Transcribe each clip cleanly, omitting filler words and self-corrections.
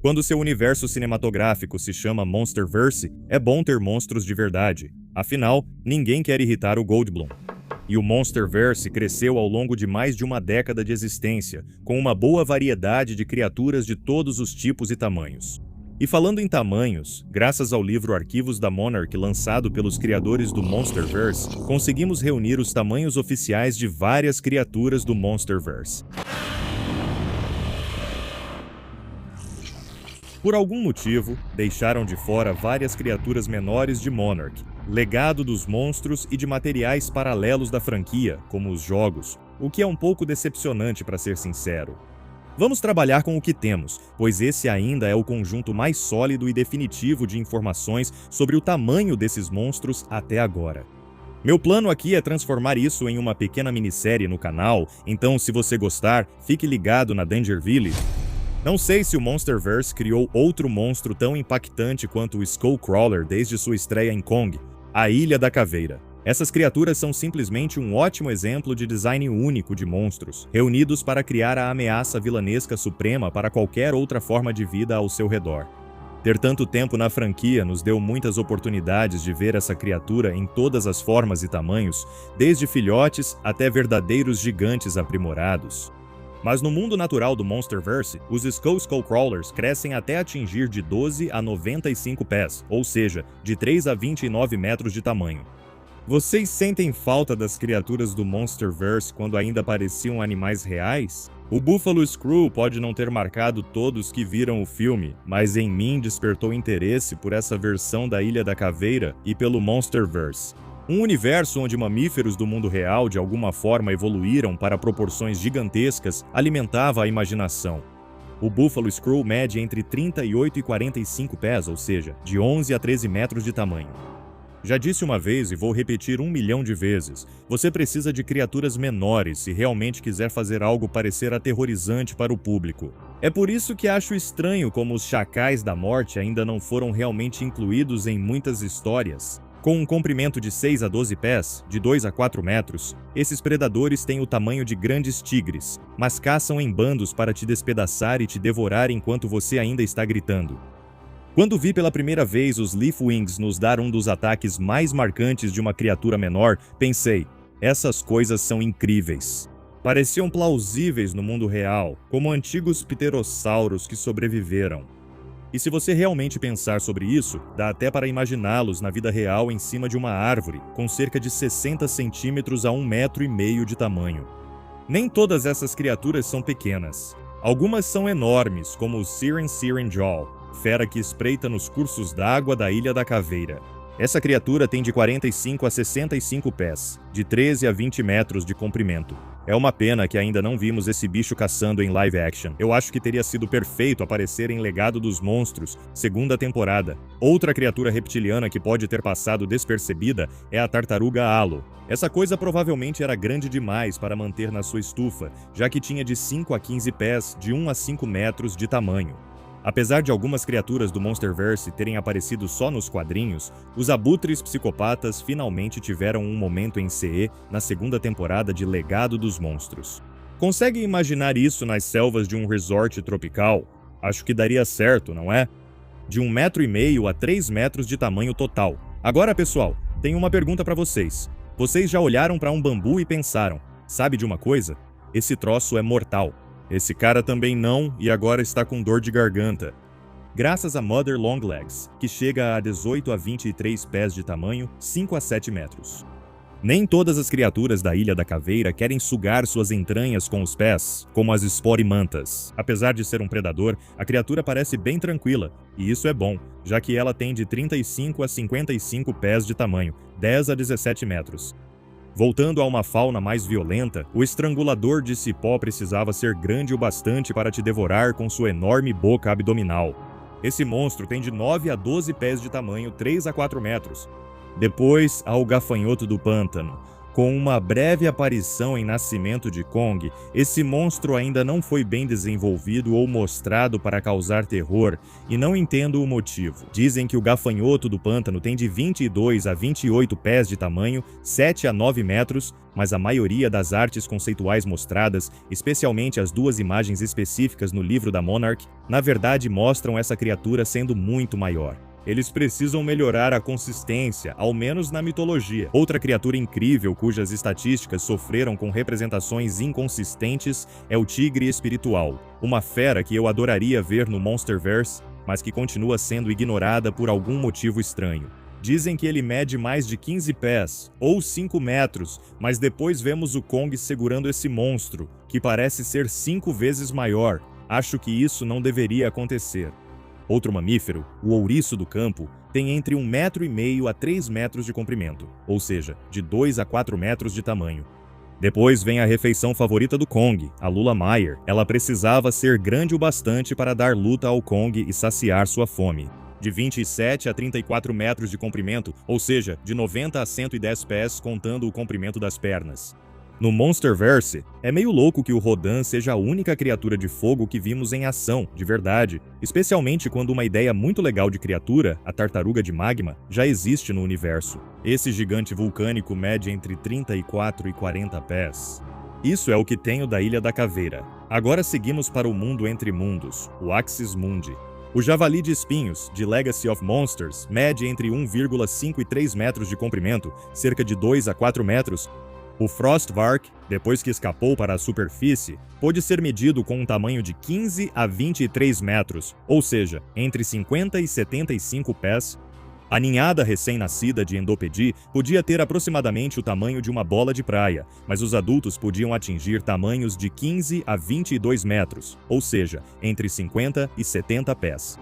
Quando seu universo cinematográfico se chama Monsterverse, é bom ter monstros de verdade. Afinal, ninguém quer irritar o Goldblum. E o Monsterverse cresceu ao longo de mais de uma década de existência, com uma boa variedade de criaturas de todos os tipos e tamanhos. E falando em tamanhos, graças ao livro Arquivos da Monarch lançado pelos criadores do Monsterverse, conseguimos reunir os tamanhos oficiais de várias criaturas do Monsterverse. Por algum motivo, deixaram de fora várias criaturas menores de Monarch, legado dos monstros e de materiais paralelos da franquia, como os jogos, o que é um pouco decepcionante para ser sincero. Vamos trabalhar com o que temos, pois esse ainda é o conjunto mais sólido e definitivo de informações sobre o tamanho desses monstros até agora. Meu plano aqui é transformar isso em uma pequena minissérie no canal, então se você gostar, fique ligado na Dangerville. Não sei se o Monsterverse criou outro monstro tão impactante quanto o Skullcrawler desde sua estreia em Kong, a Ilha da Caveira. Essas criaturas são simplesmente um ótimo exemplo de design único de monstros, reunidos para criar a ameaça vilanesca suprema para qualquer outra forma de vida ao seu redor. Ter tanto tempo na franquia nos deu muitas oportunidades de ver essa criatura em todas as formas e tamanhos, desde filhotes até verdadeiros gigantes aprimorados. Mas no mundo natural do Monsterverse, os Skullcrawlers crescem até atingir de 12 a 95 pés, ou seja, de 3 a 29 metros de tamanho. Vocês sentem falta das criaturas do Monsterverse quando ainda pareciam animais reais? O Buffalo Screw pode não ter marcado todos que viram o filme, mas em mim despertou interesse por essa versão da Ilha da Caveira e pelo Monsterverse. Um universo onde mamíferos do mundo real de alguma forma evoluíram para proporções gigantescas alimentava a imaginação. O Buffalo Screw mede entre 38 e 45 pés, ou seja, de 11 a 13 metros de tamanho. Já disse uma vez e vou repetir 1 milhão de vezes, você precisa de criaturas menores se realmente quiser fazer algo parecer aterrorizante para o público. É por isso que acho estranho como os Chacais da Morte ainda não foram realmente incluídos em muitas histórias. Com um comprimento de 6 a 12 pés, de 2 a 4 metros, esses predadores têm o tamanho de grandes tigres, mas caçam em bandos para te despedaçar e te devorar enquanto você ainda está gritando. Quando vi pela primeira vez os Leafwings nos dar um dos ataques mais marcantes de uma criatura menor, pensei, essas coisas são incríveis. Pareciam plausíveis no mundo real, como antigos pterossauros que sobreviveram. E se você realmente pensar sobre isso, dá até para imaginá-los na vida real em cima de uma árvore, com cerca de 60 centímetros a 1,5 metro de tamanho. Nem todas essas criaturas são pequenas. Algumas são enormes, como o Siren Jaw, fera que espreita nos cursos d'água da Ilha da Caveira. Essa criatura tem de 45 a 65 pés, de 13 a 20 metros de comprimento. É uma pena que ainda não vimos esse bicho caçando em live action. Eu acho que teria sido perfeito aparecer em Legado dos Monstros, segunda temporada. Outra criatura reptiliana que pode ter passado despercebida é a tartaruga Halo. Essa coisa provavelmente era grande demais para manter na sua estufa, já que tinha de 5 a 15 pés, de 1 a 5 metros de tamanho. Apesar de algumas criaturas do Monsterverse terem aparecido só nos quadrinhos, os abutres psicopatas finalmente tiveram um momento em CE na segunda temporada de Legado dos Monstros. Consegue imaginar isso nas selvas de um resort tropical? Acho que daria certo, não é? De 1,5 metro a 3 metros de tamanho total. Agora, pessoal, tenho uma pergunta para vocês. Vocês já olharam para um bambu e pensaram, sabe de uma coisa? Esse troço é mortal. Esse cara também não e agora está com dor de garganta. Graças a Mother Longlegs, que chega a 18 a 23 pés de tamanho, 5 a 7 metros. Nem todas as criaturas da Ilha da Caveira querem sugar suas entranhas com os pés, como as esporimantas. Apesar de ser um predador, a criatura parece bem tranquila, e isso é bom, já que ela tem de 35 a 55 pés de tamanho, 10 a 17 metros. Voltando a uma fauna mais violenta, o estrangulador de cipó precisava ser grande o bastante para te devorar com sua enorme boca abdominal. Esse monstro tem de 9 a 12 pés de tamanho, 3 a 4 metros. Depois há o gafanhoto do pântano, Com uma breve aparição em Nascimento de Kong, esse monstro ainda não foi bem desenvolvido ou mostrado para causar terror, e não entendo o motivo. Dizem que o gafanhoto do pântano tem de 22 a 28 pés de tamanho, 7 a 9 metros, mas a maioria das artes conceituais mostradas, especialmente as duas imagens específicas no livro da Monarch, na verdade mostram essa criatura sendo muito maior. Eles precisam melhorar a consistência, ao menos na mitologia. Outra criatura incrível cujas estatísticas sofreram com representações inconsistentes é o tigre espiritual, uma fera que eu adoraria ver no Monsterverse, mas que continua sendo ignorada por algum motivo estranho. Dizem que ele mede mais de 15 pés, ou 5 metros, mas depois vemos o Kong segurando esse monstro, que parece ser 5 vezes maior. Acho que isso não deveria acontecer. Outro mamífero, o ouriço do campo, tem entre 1,5 metro a 3 metros de comprimento, ou seja, de 2 a 4 metros de tamanho. Depois vem a refeição favorita do Kong, a Lula Meyer. Ela precisava ser grande o bastante para dar luta ao Kong e saciar sua fome. De 27 a 34 metros de comprimento, ou seja, de 90 a 110 pés contando o comprimento das pernas. No Monsterverse, é meio louco que o Rodan seja a única criatura de fogo que vimos em ação, de verdade, especialmente quando uma ideia muito legal de criatura, a tartaruga de magma, já existe no universo. Esse gigante vulcânico mede entre 34 e 40 pés. Isso é o que tenho da Ilha da Caveira. Agora seguimos para o mundo entre mundos, o Axis Mundi. O javali de espinhos, de Legacy of Monsters, mede entre 1,5 e 3 metros de comprimento, cerca de 2 a 4 metros. O Frostvark, depois que escapou para a superfície, pôde ser medido com um tamanho de 15 a 23 metros, ou seja, entre 50 e 75 pés. A ninhada recém-nascida de Endopedi podia ter aproximadamente o tamanho de uma bola de praia, mas os adultos podiam atingir tamanhos de 15 a 22 metros, ou seja, entre 50 e 70 pés.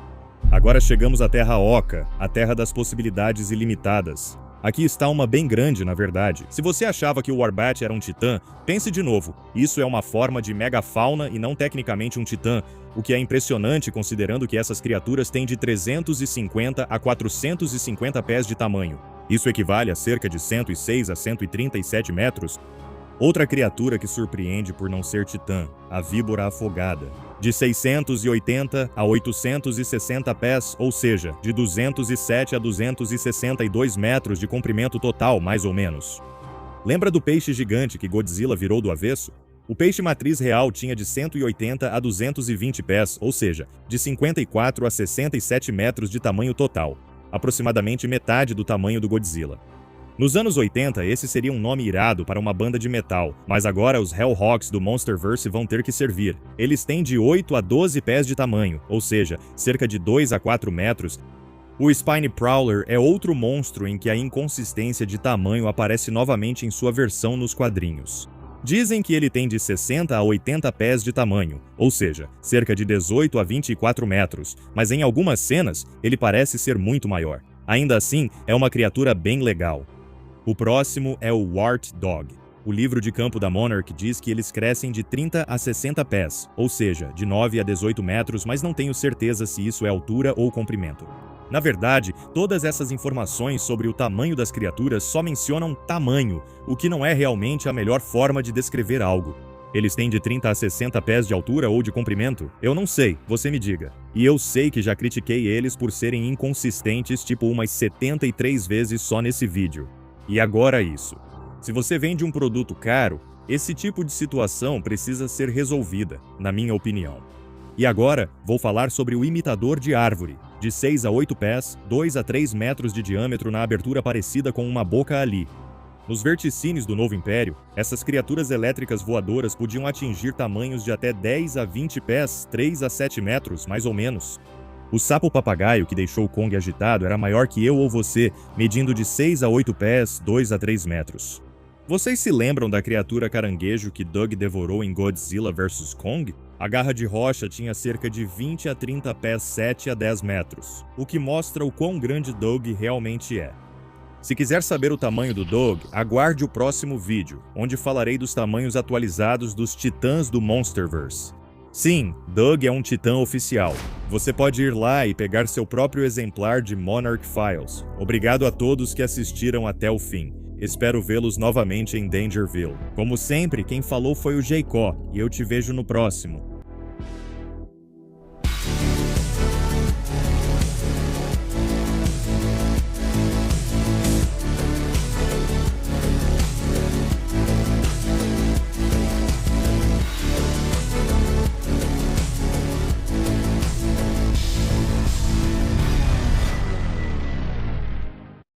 Agora chegamos à Terra Oca, a Terra das possibilidades ilimitadas. Aqui está uma bem grande, na verdade. Se você achava que o Warbat era um titã, pense de novo. Isso é uma forma de megafauna e não tecnicamente um titã, o que é impressionante considerando que essas criaturas têm de 350 a 450 pés de tamanho. Isso equivale a cerca de 106 a 137 metros. Outra criatura que surpreende por não ser titã, a víbora afogada. De 680 a 860 pés, ou seja, de 207 a 262 metros de comprimento total, mais ou menos. Lembra do peixe gigante que Godzilla virou do avesso? O peixe matriz real tinha de 180 a 220 pés, ou seja, de 54 a 67 metros de tamanho total, aproximadamente metade do tamanho do Godzilla. Nos anos 80, esse seria um nome irado para uma banda de metal, mas agora os Hellhawks do Monsterverse vão ter que servir. Eles têm de 8 a 12 pés de tamanho, ou seja, cerca de 2 a 4 metros. O Spine Prowler é outro monstro em que a inconsistência de tamanho aparece novamente em sua versão nos quadrinhos. Dizem que ele tem de 60 a 80 pés de tamanho, ou seja, cerca de 18 a 24 metros, mas em algumas cenas ele parece ser muito maior. Ainda assim, é uma criatura bem legal. O próximo é o Wart Dog. O livro de campo da Monarch diz que eles crescem de 30 a 60 pés, ou seja, de 9 a 18 metros, mas não tenho certeza se isso é altura ou comprimento. Na verdade, todas essas informações sobre o tamanho das criaturas só mencionam tamanho, o que não é realmente a melhor forma de descrever algo. Eles têm de 30 a 60 pés de altura ou de comprimento? Eu não sei, você me diga. E eu sei que já critiquei eles por serem inconsistentes tipo umas 73 vezes só nesse vídeo. E agora isso. Se você vende um produto caro, esse tipo de situação precisa ser resolvida, na minha opinião. E agora, vou falar sobre o imitador de árvore, de 6 a 8 pés, 2 a 3 metros de diâmetro na abertura parecida com uma boca ali. Nos verticínios do Novo Império, essas criaturas elétricas voadoras podiam atingir tamanhos de até 10 a 20 pés, 3 a 7 metros, mais ou menos. O sapo-papagaio que deixou Kong agitado era maior que eu ou você, medindo de 6 a 8 pés, 2 a 3 metros. Vocês se lembram da criatura caranguejo que Doug devorou em Godzilla vs Kong? A garra de rocha tinha cerca de 20 a 30 pés, 7 a 10 metros, o que mostra o quão grande Doug realmente é. Se quiser saber o tamanho do Doug, aguarde o próximo vídeo, onde falarei dos tamanhos atualizados dos titãs do Monsterverse. Sim, Doug é um titã oficial. Você pode ir lá e pegar seu próprio exemplar de Monarch Files. Obrigado a todos que assistiram até o fim. Espero vê-los novamente em Dangerville. Como sempre, quem falou foi o Jaicó, e eu te vejo no próximo.